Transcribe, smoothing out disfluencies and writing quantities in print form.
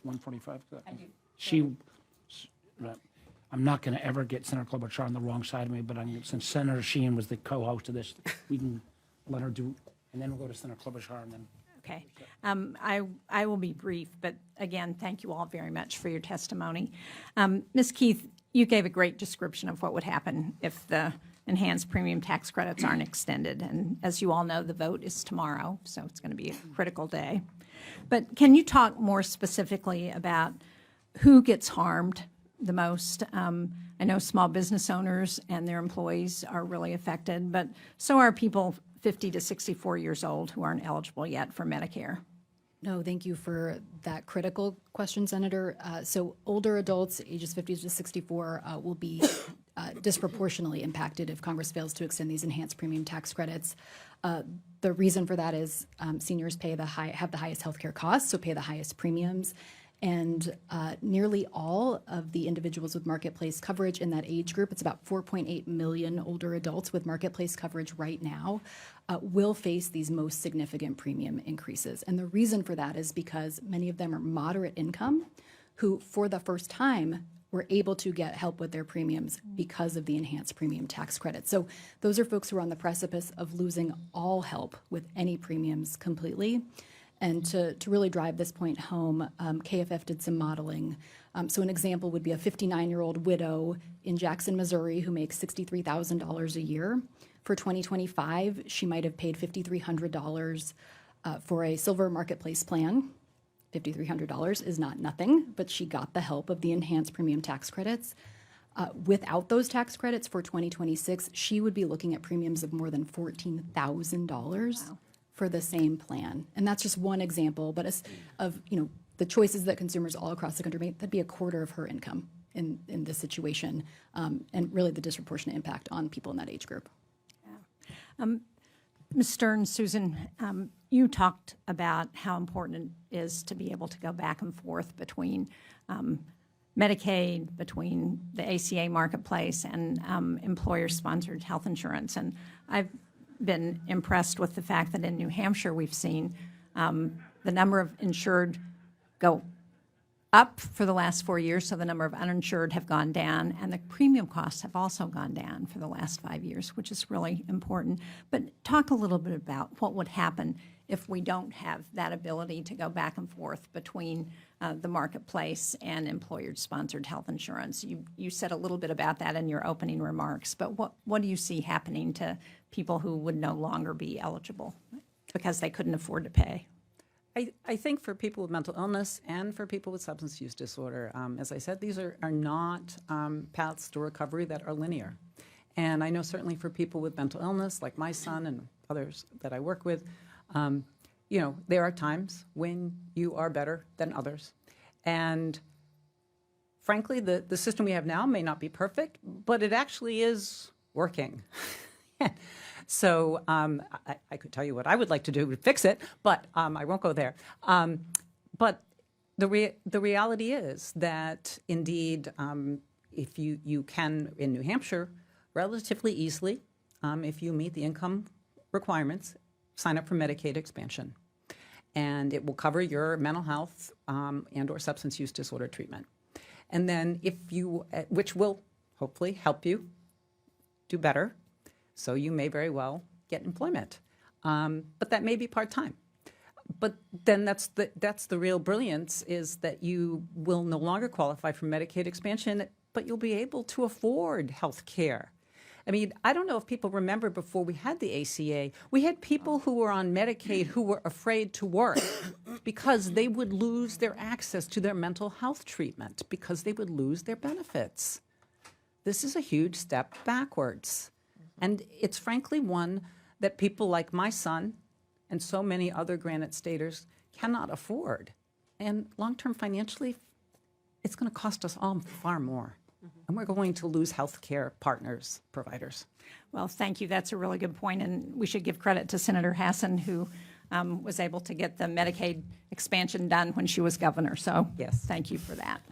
145? I do. She, I'm not going to ever get Senator Klobuchar on the wrong side of me, but since Senator Shaheen was the co-host of this, we can let her do, and then we'll go to Senator Klobuchar, and then. Okay. I will be brief, but again, thank you all very much for your testimony. Ms. Keith, you gave a great description of what would happen if the enhanced premium tax credits aren't extended. And as you all know, the vote is tomorrow, so it's going to be a critical day. But can you talk more specifically about who gets harmed the most? I know small business owners and their employees are really affected, but so are people 50 to 64 years old who aren't eligible yet for Medicare. No, thank you for that critical question, Senator. So older adults, ages 50 to 64, will be disproportionately impacted if Congress fails to extend these enhanced premium tax credits. The reason for that is seniors have the highest healthcare costs, so pay the highest premiums. And nearly all of the individuals with marketplace coverage in that age group, it's about 4.8 million older adults with marketplace coverage right now, will face these most significant premium increases. And the reason for that is because many of them are moderate income who, for the first time, were able to get help with their premiums because of the enhanced premium tax credit. So those are folks who are on the precipice of losing all help with any premiums completely. And to really drive this point home, KFF did some modeling. So an example would be a 59-year-old widow in Jackson, Missouri, who makes $63,000 a year. For 2025, she might have paid $5,300 for a silver marketplace plan. $5,300 is not nothing, but she got the help of the enhanced premium tax credits. Without those tax credits for 2026, she would be looking at premiums of more than $14,000. Wow. For the same plan. And that's just one example, but of the choices that consumers all across the country make, that'd be a quarter of her income in this situation, and really the disproportionate impact on people in that age group. Yeah. Ms. Stern, Susan, you talked about how important it is to be able to go back and forth between Medicaid, between the ACA marketplace and employer-sponsored health insurance. And I've been impressed with the fact that in New Hampshire we've seen the number of insured go up for the last 4 years, so the number of uninsured have gone down, and the premium costs have also gone down for the last 5 years, which is really important. But talk a little bit about what would happen if we don't have that ability to go back and forth between the marketplace and employer-sponsored health insurance. You said a little bit about that in your opening remarks, but what do you see happening to people who would no longer be eligible because they couldn't afford to pay? I think for people with mental illness and for people with substance use disorder, as I said, these are not paths to recovery that are linear. And I know certainly for people with mental illness, like my son and others that I work with, there are times when you are better than others. And frankly, the system we have now may not be perfect, but it actually is working. So I could tell you what I would like to do to fix it, but I won't go there. But the reality is that indeed, if you can, in New Hampshire, relatively easily, if you meet the income requirements, sign up for Medicaid expansion. And it will cover your mental health and or substance use disorder treatment. And then which will hopefully help you do better, so you may very well get employment. But that may be part-time. But then that's the real brilliance, is that you will no longer qualify for Medicaid expansion, but you'll be able to afford health care. I mean, I don't know if people remember, before we had the ACA, we had people who were on Medicaid who were afraid to work because they would lose their access to their mental health treatment, because they would lose their benefits. This is a huge step backwards. And it's frankly one that people like my son and so many other Granite Staters cannot afford. And long-term financially, it's going to cost us all far more. And we're going to lose health care partners, providers. Well, thank you. That's a really good point. And we should give credit to Senator Hassan, who was able to get the Medicaid expansion done when she was governor. So yes, thank you for that.